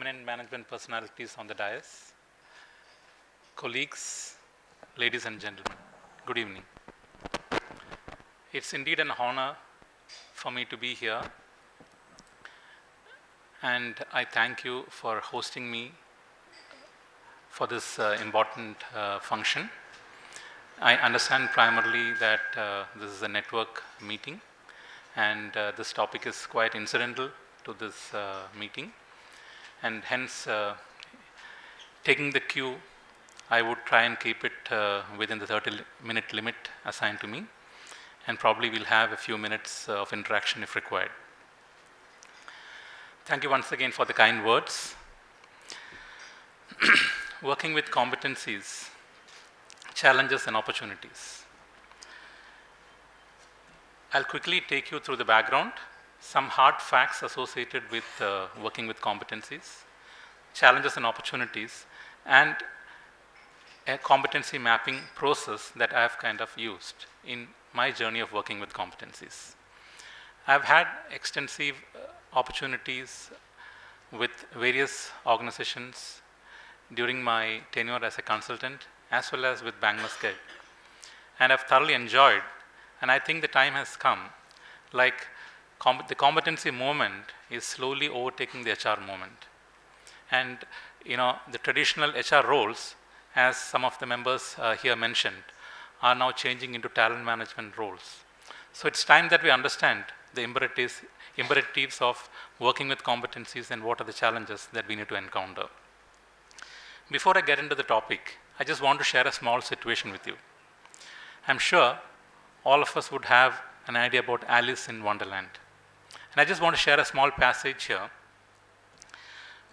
eminent management personalities on the dais, colleagues, ladies and gentlemen, good evening. It's indeed an honor for me to be here, and I thank you for hosting me for this important function. I understand primarily that this is a network meeting, and this topic is quite incidental to this meeting, and hence taking the cue, I would try and keep it within the 30-minute limit assigned to me, and probably we'll have a few minutes of interaction if required. Thank you once again for the kind words. Working with competencies, challenges and opportunities. I'll quickly take you through the background, some hard facts associated with working with competencies, challenges and opportunities, and a competency mapping process that I have kind of used in my journey of working with competencies. I've had extensive opportunities with various organizations during my tenure as a consultant, as well as with Bangalore Scale. And I've thoroughly enjoyed, and I think the time has come, like the competency movement is slowly overtaking the HR movement. And the traditional HR roles, as some of the members here mentioned, are now changing into talent management roles. So it's time that we understand the imperatives of working with competencies and what are the challenges that we need to encounter. Before I get into the topic, I just want to share a small situation with you. I'm sure all of us would have an idea about Alice in Wonderland. And I just want to share a small passage here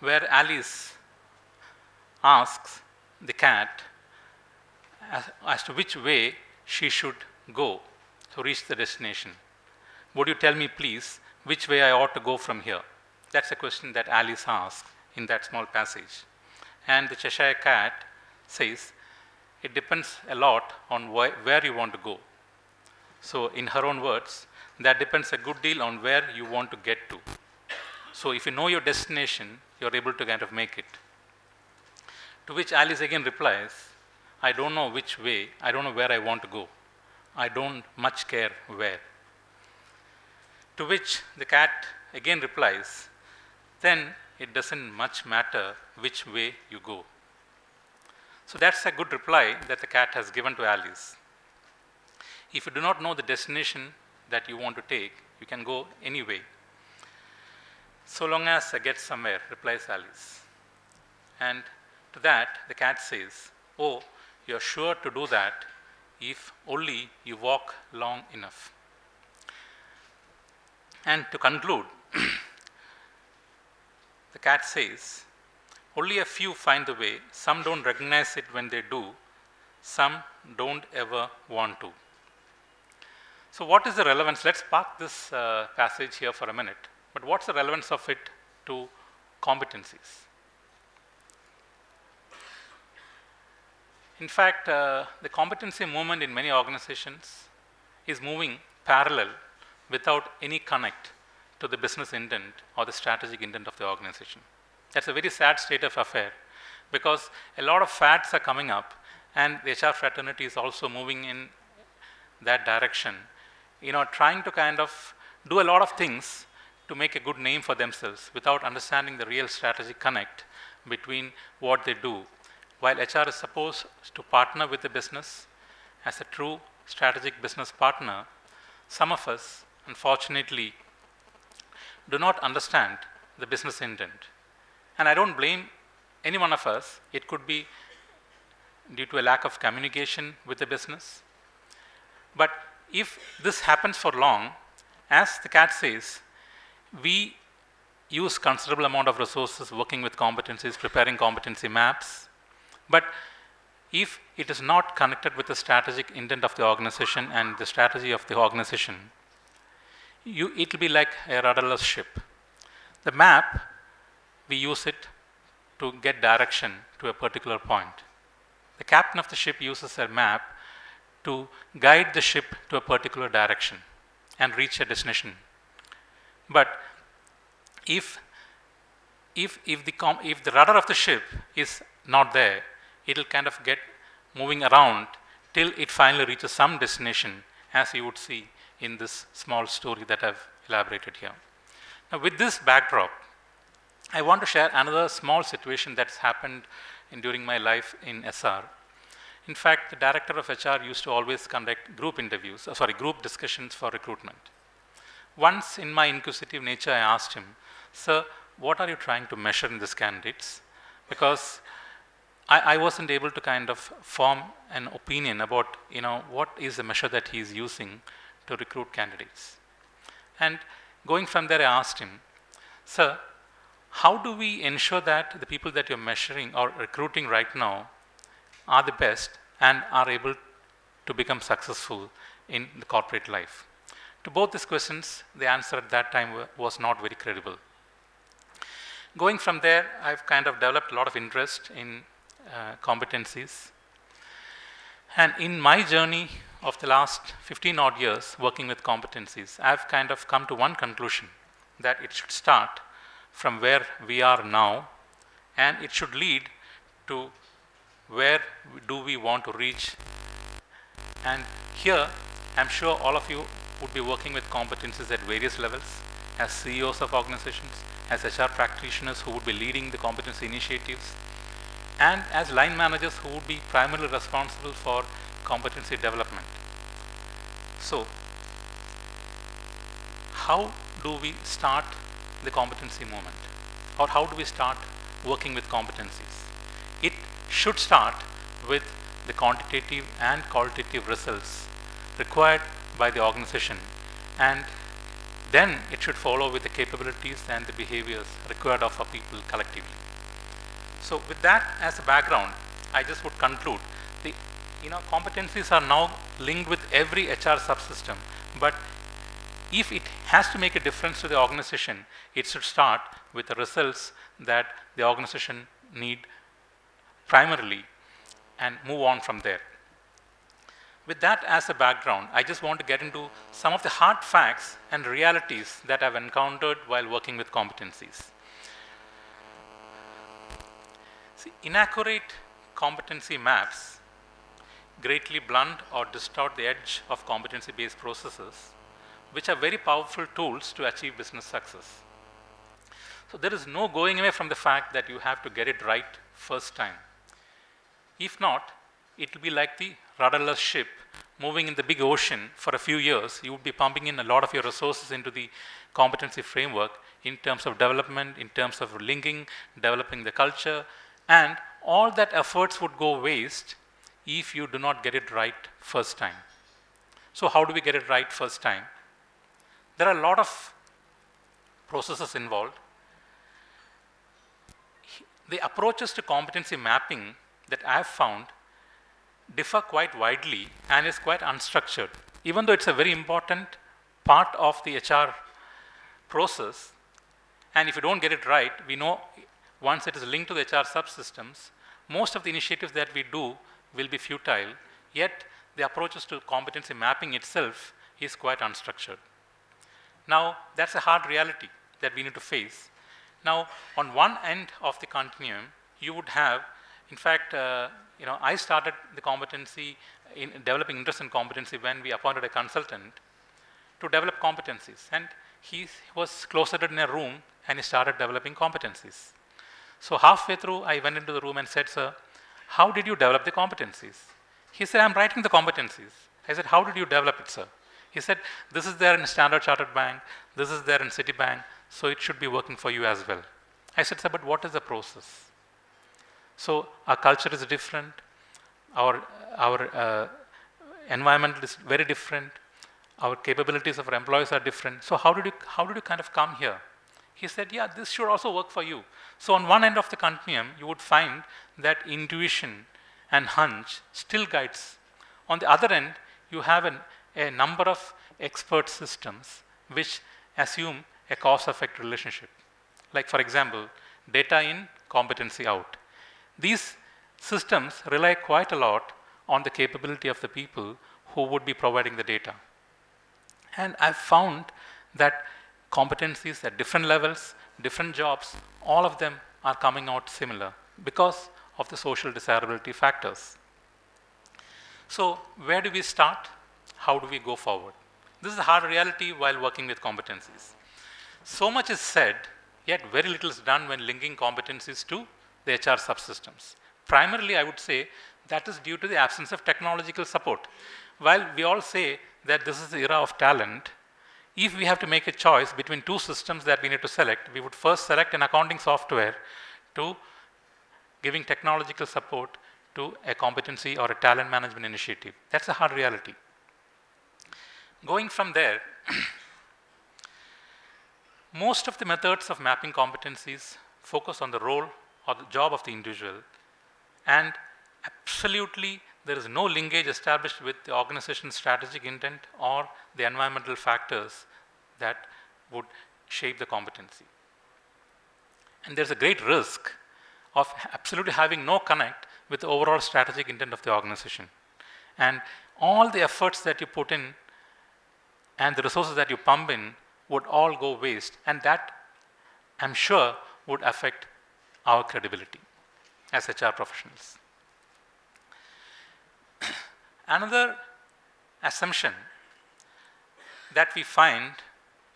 where Alice asks the cat as to which way she should go to reach the destination. Would you tell me, please, which way I ought to go from here? That's a question that Alice asks in that small passage. And the Cheshire Cat says, it depends a lot on where you want to go. So in her own words, that depends a good deal on where you want to get to. So if you know your destination, you're able to kind of make it. To which Alice again replies, I don't know which way, I don't know where I want to go. I don't much care where. To which the cat again replies, then it doesn't much matter which way you go. So that's a good reply that the cat has given to Alice. If you do not know the destination that you want to take, you can go any way. So long as I get somewhere, replies Alice. And to that, the cat says, oh, you're sure to do that if only you walk long enough. And to conclude, the cat says, only a few find the way, some don't recognize it when they do, some don't ever want to. So what is the relevance? Let's park this passage here for a minute. But what's the relevance of it to competencies? In fact, the competency movement in many organizations is moving parallel without any connect to the business intent or the strategic intent of the organization. That's a very sad state of affair, because a lot of fads are coming up, and the HR fraternity is also moving in that direction, trying to kind of do a lot of things to make a good name for themselves without understanding the real strategic connect between what they do. While HR is supposed to partner with the business as a true strategic business partner, some of us, unfortunately, do not understand the business intent. And I don't blame any one of us. It could be due to a lack of communication with the business. But if this happens for long, as the cat says, we use considerable amount of resources working with competencies, preparing competency maps. But if it is not connected with the strategic intent of the organization and the strategy of the organization, it will be like a rudderless ship. The map, we use it to get direction to a particular point. The captain of the ship uses a map to guide the ship to a particular direction and reach a destination. But if if the rudder of the ship is not there, it will kind of get moving around till it finally reaches some destination, as you would see in this small story that I've elaborated here. Now, with this backdrop, I want to share another small situation that's happened during my life in SR. In fact, the director of HR used to always conduct group discussions for recruitment. Once, in my inquisitive nature, I asked him, "Sir, what are you trying to measure in these candidates?" Because I wasn't able to kind of form an opinion about, what is the measure that he is using to recruit candidates. And going from there, I asked him, "Sir, how do we ensure that the people that you're measuring or recruiting right now are the best and are able to become successful in the corporate life?" To both these questions, the answer at that time was not very credible. Going from there, I've kind of developed a lot of interest in competencies. And in my journey of the last 15 odd years working with competencies, I've kind of come to one conclusion, that it should start from where we are now, and it should lead to where do we want to reach. And here, I'm sure all of you would be working with competencies at various levels, as CEOs of organizations, as HR practitioners who would be leading the competency initiatives, and as line managers who would be primarily responsible for competency development. So, how do we start the competency movement? Or how do we start working with competencies? It should start with the quantitative and qualitative results required by the organization, and then it should follow with the capabilities and the behaviors required of our people collectively. So with that as a background, I just would conclude the competencies are now linked with every HR subsystem, but if it has to make a difference to the organization, it should start with the results that the organization need primarily and move on from there. With that as a background, I just want to get into some of the hard facts and realities that I've encountered while working with competencies. See, inaccurate competency maps greatly blunt or distort the edge of competency-based processes, which are very powerful tools to achieve business success. So there is no going away from the fact that you have to get it right first time. If not, it will be like the rudderless ship moving in the big ocean for a few years. You would be pumping in a lot of your resources into the competency framework in terms of development, in terms of linking, developing the culture, and all that efforts would go waste if you do not get it right first time. So how do we get it right first time? There are a lot of processes involved. The approaches to competency mapping that I have found differ quite widely and is quite unstructured. Even though it's a very important part of the HR process, and if you don't get it right, we know once it is linked to the HR subsystems, most of the initiatives that we do will be futile, yet the approaches to competency mapping itself is quite unstructured. Now, that's a hard reality that we need to face. Now, on one end of the continuum, you would have, in fact, I started the competency in developing interest in competency when we appointed a consultant to develop competencies, and he was closeted in a room and he started developing competencies. So halfway through, I went into the room and said, "Sir, how did you develop the competencies?" He said, "I'm writing the competencies." I said, "How did you develop it, sir?" He said, "This is there in Standard Chartered Bank, this is there in Citibank, so it should be working for you as well." I said, "Sir, but what is the process?" So our culture is different, our environment is very different, our capabilities of our employees are different. So how did you kind of come here? He said, "Yeah, this should also work for you." So on one end of the continuum, you would find that intuition and hunch still guides. On the other end, you have a number of expert systems which assume a cause-effect relationship. Like, for example, data in, competency out. These systems rely quite a lot on the capability of the people who would be providing the data. And I've found that competencies at different levels different jobs, all of them are coming out similar because of the social desirability factors. So where do we start? How do we go forward? This is a hard reality while working with competencies. So much is said, yet very little is done when linking competencies to the HR subsystems. Primarily, I would say that is due to the absence of technological support. While we all say that this is the era of talent, if we have to make a choice between two systems that we need to select, we would first select an accounting software to giving technological support to a competency or a talent management initiative. That's a hard reality. Going from there, most of the methods of mapping competencies focus on the role or the job of the individual, and absolutely there is no linkage established with the organization's strategic intent or the environmental factors that would shape the competency. And there's a great risk of absolutely having no connect with the overall strategic intent of the organization. And all the efforts that you put in and the resources that you pump in would all go waste, and that, I'm sure, would affect our credibility as HR professionals. Another assumption that we find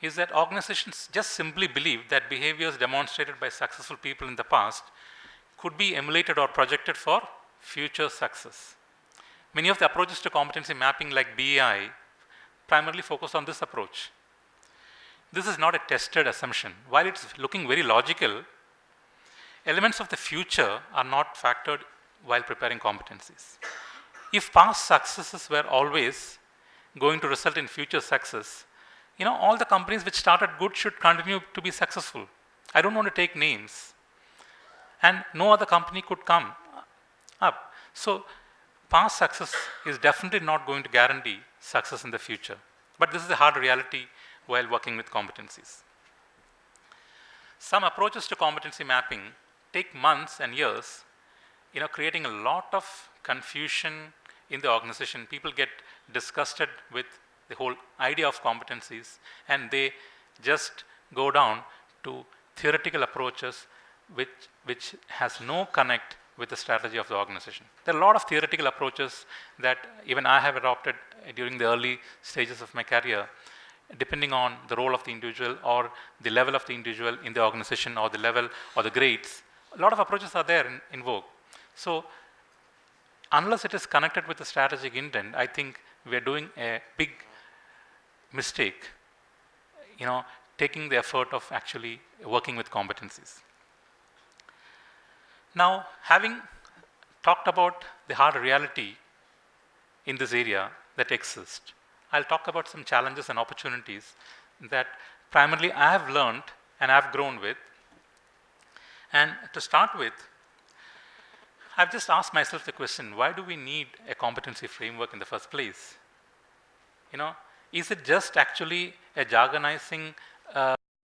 is that organizations just simply believe that behaviors demonstrated by successful people in the past could be emulated or projected for future success. Many of the approaches to competency mapping like BEI primarily focus on this approach. This is not a tested assumption. While it's looking very logical, elements of the future are not factored while preparing competencies. If past successes were always going to result in future success, all the companies which started good should continue to be successful. I don't want to take names. And no other company could come up. So past success is definitely not going to guarantee success in the future. But this is a hard reality while working with competencies. Some approaches to competency mapping take months and years, creating a lot of confusion in the organization. People get disgusted with the whole idea of competencies, and they just go down to theoretical approaches which has no connect with the strategy of the organization. There are a lot of theoretical approaches that even I have adopted during the early stages of my career, depending on the role of the individual or the level of the individual in the organization or the level or the grades. A lot of approaches are there in vogue. So unless it is connected with the strategic intent, I think we are doing a big mistake, taking the effort of actually working with competencies. Now, having talked about the hard reality in this area that exists, I'll talk about some challenges and opportunities that primarily I have learned and I've grown with. And to start with, I've just asked myself the question, why do we need a competency framework in the first place? Is it just actually a jargonizing